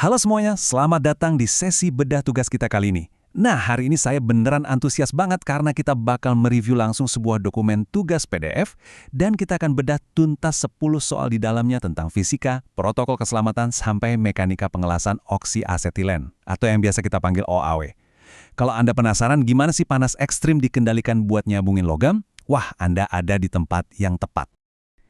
Halo semuanya, selamat datang di sesi bedah tugas kita kali ini. Nah, hari ini saya beneran antusias banget karena kita bakal mereview langsung sebuah dokumen tugas PDF dan kita akan bedah tuntas 10 soal di dalamnya tentang fisika, protokol keselamatan, sampai mekanika pengelasan oksiasetilen atau yang biasa kita panggil OAW. Kalau Anda penasaran gimana sih panas ekstrim dikendalikan buat nyambungin logam? Wah, Anda ada di tempat yang tepat.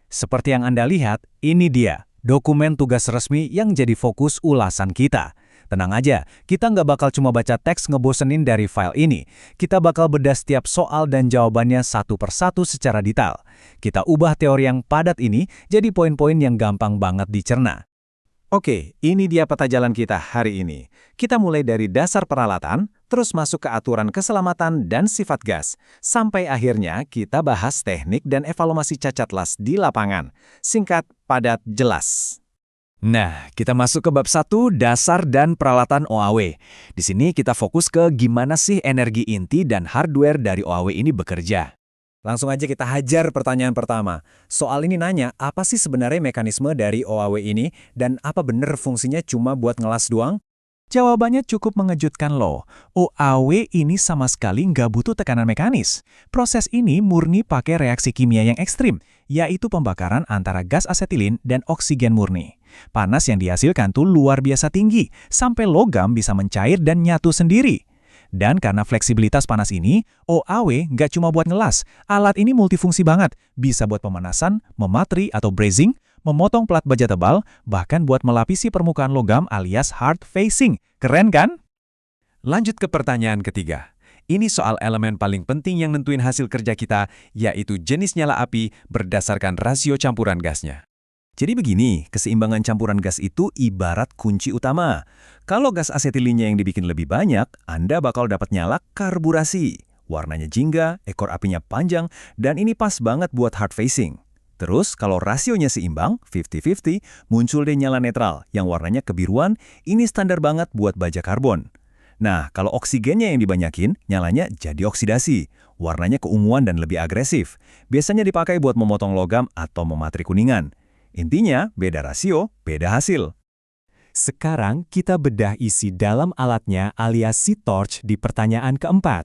Seperti yang Anda lihat, ini dia, dokumen tugas resmi yang jadi fokus ulasan kita. Tenang aja, kita nggak bakal cuma baca teks ngebosenin dari file ini. Kita bakal bedah setiap soal dan jawabannya satu persatu secara detail. Kita ubah teori yang padat ini jadi poin-poin yang gampang banget dicerna. Oke, ini dia peta jalan kita hari ini. Kita mulai dari dasar peralatan, terus masuk ke aturan keselamatan dan sifat gas. Sampai akhirnya kita bahas teknik dan evaluasi cacat las di lapangan. Singkat, padat, jelas. Nah, kita masuk ke bab 1, dasar dan peralatan OAW. Di sini kita fokus ke gimana sih energi inti dan hardware dari OAW ini bekerja. Langsung aja kita hajar pertanyaan pertama. Soal ini nanya, apa sih sebenarnya mekanisme dari OAW ini dan apa bener fungsinya cuma buat ngelas doang? Jawabannya cukup mengejutkan loh. OAW ini sama sekali nggak butuh tekanan mekanis. Proses ini murni pakai reaksi kimia yang ekstrim, yaitu pembakaran antara gas asetilin dan oksigen murni. Panas yang dihasilkan tuh luar biasa tinggi, sampai logam bisa mencair dan nyatu sendiri. Dan karena fleksibilitas panas ini, OAW nggak cuma buat ngelas. Alat ini multifungsi banget. Bisa buat pemanasan, mematri atau brazing, memotong plat baja tebal, bahkan buat melapisi permukaan logam alias hard facing. Keren kan? Lanjut ke pertanyaan ketiga. Ini soal elemen paling penting yang nentuin hasil kerja kita, yaitu jenis nyala api berdasarkan rasio campuran gasnya. Jadi begini, keseimbangan campuran gas itu ibarat kunci utama. Kalau gas asetilinnya yang dibikin lebih banyak, Anda bakal dapat nyala karburasi. Warnanya jingga, ekor apinya panjang, dan ini pas banget buat hard facing. Terus, kalau rasionya seimbang, 50-50, muncul deh nyala netral, yang warnanya kebiruan, ini standar banget buat baja karbon. Nah, kalau oksigennya yang dibanyakin, nyalanya jadi oksidasi. Warnanya keunguan dan lebih agresif. Biasanya dipakai buat memotong logam atau mematri kuningan. Intinya, beda rasio, beda hasil. Sekarang kita bedah isi dalam alatnya alias si torch di pertanyaan keempat.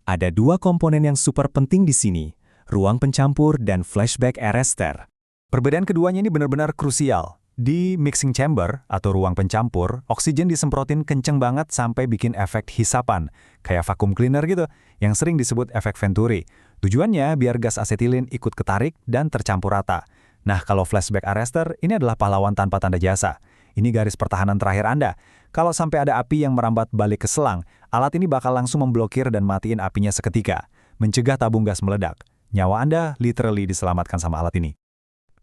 Ada dua komponen yang super penting di sini, ruang pencampur dan flashback arrestor. Perbedaan keduanya ini benar-benar krusial. Di mixing chamber atau ruang pencampur, oksigen disemprotin kenceng banget sampai bikin efek hisapan, kayak vacuum cleaner gitu, yang sering disebut efek Venturi. Tujuannya biar gas asetilin ikut ketarik dan tercampur rata. Nah, kalau flashback arrestor, ini adalah pahlawan tanpa tanda jasa. Ini garis pertahanan terakhir Anda. Kalau sampai ada api yang merambat balik ke selang, alat ini bakal langsung memblokir dan matiin apinya seketika, mencegah tabung gas meledak. Nyawa Anda literally diselamatkan sama alat ini.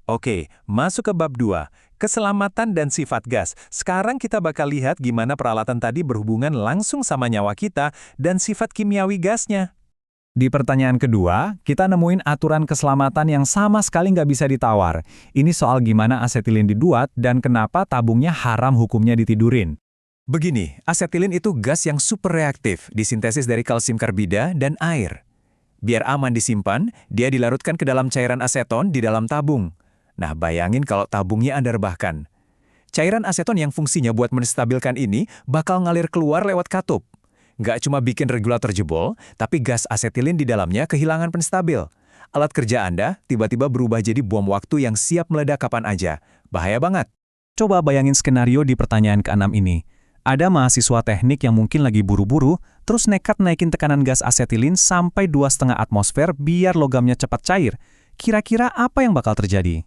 Oke, masuk ke bab 2, keselamatan dan sifat gas. Sekarang kita bakal lihat gimana peralatan tadi berhubungan langsung sama nyawa kita dan sifat kimiawi gasnya. Di pertanyaan kedua, kita nemuin aturan keselamatan yang sama sekali nggak bisa ditawar. Ini soal gimana asetilin dibuat dan kenapa tabungnya haram hukumnya ditidurin. Begini, asetilin itu gas yang super reaktif, disintesis dari kalsium karbida dan air. Biar aman disimpan, dia dilarutkan ke dalam cairan aseton di dalam tabung. Nah, bayangin kalau tabungnya Anda rebahkan. Cairan aseton yang fungsinya buat menstabilkan ini bakal ngalir keluar lewat katup. Nggak cuma bikin regulator jebol, tapi gas asetilin di dalamnya kehilangan penstabil. Alat kerja Anda tiba-tiba berubah jadi bom waktu yang siap meledak kapan aja. Bahaya banget. Coba bayangin skenario di pertanyaan ke-6 ini. Ada mahasiswa teknik yang mungkin lagi buru-buru, terus nekat naikin tekanan gas asetilin sampai 2,5 atmosfer biar logamnya cepat cair. Kira-kira apa yang bakal terjadi?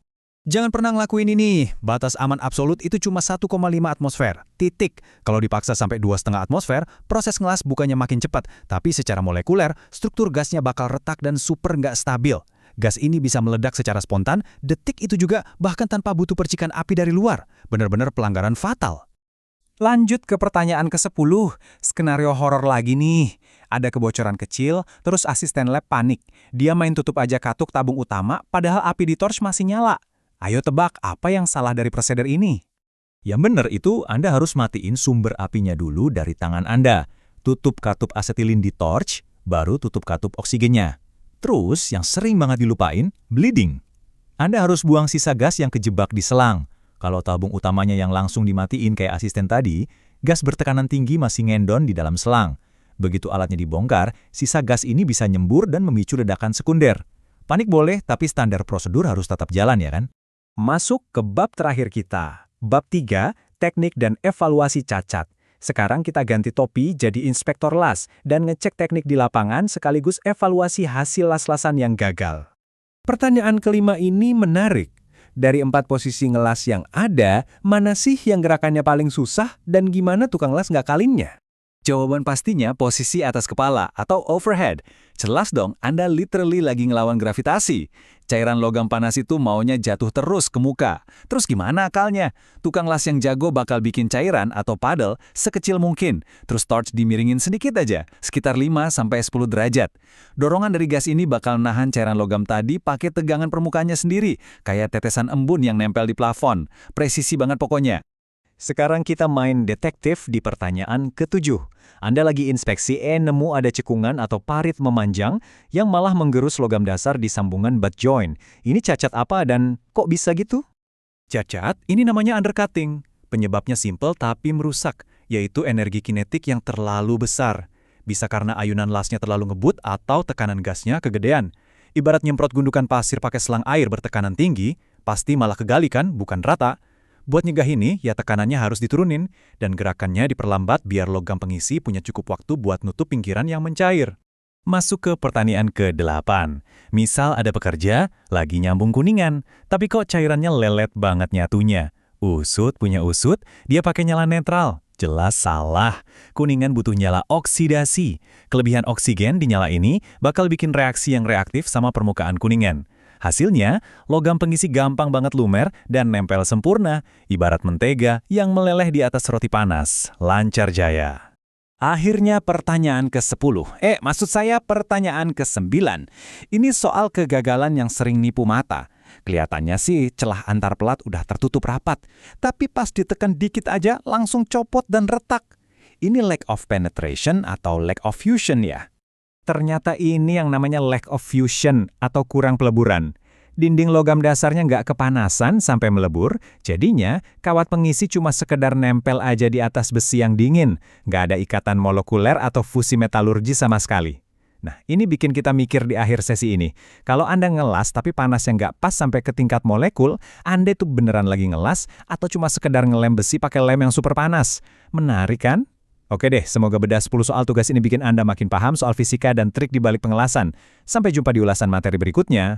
Jangan pernah ngelakuin ini. Batas aman absolut itu cuma 1,5 atmosfer. Titik. Kalau dipaksa sampai 2,5 atmosfer, proses ngelas bukannya makin cepat, tapi secara molekuler, struktur gasnya bakal retak dan super nggak stabil. Gas ini bisa meledak secara spontan, detik itu juga bahkan tanpa butuh percikan api dari luar. Benar-benar pelanggaran fatal. Lanjut ke pertanyaan ke-10. Skenario horor lagi nih. Ada kebocoran kecil, terus asisten lab panik. Dia main tutup aja katup tabung utama, padahal api di torch masih nyala. Ayo tebak apa yang salah dari prosedur ini? Yang benar itu Anda harus matiin sumber apinya dulu dari tangan Anda. Tutup katup asetilin di torch, baru tutup katup oksigennya. Terus yang sering banget dilupain, bleeding. Anda harus buang sisa gas yang kejebak di selang. Kalau tabung utamanya yang langsung dimatiin kayak asisten tadi, gas bertekanan tinggi masih ngendon di dalam selang. Begitu alatnya dibongkar, sisa gas ini bisa nyembur dan memicu ledakan sekunder. Panik boleh, tapi standar prosedur harus tetap jalan ya kan? Masuk ke bab terakhir kita. Bab 3, teknik dan evaluasi cacat. Sekarang kita ganti topi jadi inspektor las dan ngecek teknik di lapangan sekaligus evaluasi hasil las-lasan yang gagal. Pertanyaan kelima ini menarik. Dari 4 posisi ngelas yang ada, mana sih yang gerakannya paling susah dan gimana tukang las nggak kalinnya? Jawaban pastinya posisi atas kepala atau overhead. Jelas dong, Anda literally lagi ngelawan gravitasi. Cairan logam panas itu maunya jatuh terus ke muka. Terus gimana akalnya? Tukang las yang jago bakal bikin cairan atau paddle sekecil mungkin. Terus torch dimiringin sedikit aja, sekitar 5-10 derajat. Dorongan dari gas ini bakal nahan cairan logam tadi pakai tegangan permukaannya sendiri, kayak tetesan embun yang nempel di plafon. Presisi banget pokoknya. Sekarang kita main detektif di pertanyaan ke-7. Anda lagi inspeksi nemu ada cekungan atau parit memanjang yang malah menggerus logam dasar di sambungan butt joint. Ini cacat apa dan kok bisa gitu? Cacat, ini namanya undercutting. Penyebabnya simpel tapi merusak, yaitu energi kinetik yang terlalu besar. Bisa karena ayunan lasnya terlalu ngebut atau tekanan gasnya kegedean. Ibarat nyemprot gundukan pasir pakai selang air bertekanan tinggi, pasti malah kegali kan, bukan rata. Buat nyegah ini, ya tekanannya harus diturunin, dan gerakannya diperlambat biar logam pengisi punya cukup waktu buat nutup pinggiran yang mencair. Masuk ke pertanyaan ke-8. Misal ada pekerja, lagi nyambung kuningan, tapi kok cairannya lelet banget nyatunya. Usut punya usut, dia pakai nyala netral. Jelas salah. Kuningan butuh nyala oksidasi. Kelebihan oksigen di nyala ini bakal bikin reaksi yang reaktif sama permukaan kuningan. Hasilnya, logam pengisi gampang banget lumer dan nempel sempurna, ibarat mentega yang meleleh di atas roti panas. Lancar jaya. Akhirnya pertanyaan ke-10. Maksud saya pertanyaan ke-9. Ini soal kegagalan yang sering nipu mata. Kelihatannya sih celah antar pelat udah tertutup rapat, tapi pas ditekan dikit aja langsung copot dan retak. Ini lack of penetration atau lack of fusion ya? Ternyata ini yang namanya lack of fusion atau kurang peleburan. Dinding logam dasarnya nggak kepanasan sampai melebur, jadinya kawat pengisi cuma sekedar nempel aja di atas besi yang dingin, nggak ada ikatan molekuler atau fusi metalurgi sama sekali. Nah, ini bikin kita mikir di akhir sesi ini. Kalau Anda ngelas tapi panasnya nggak pas sampai ke tingkat molekul, Anda tuh beneran lagi ngelas atau cuma sekedar ngelem besi pakai lem yang super panas. Menarik kan? Oke deh, semoga bedah 10 soal tugas ini bikin Anda makin paham soal fisika dan trik di balik pengelasan. Sampai jumpa di ulasan materi berikutnya.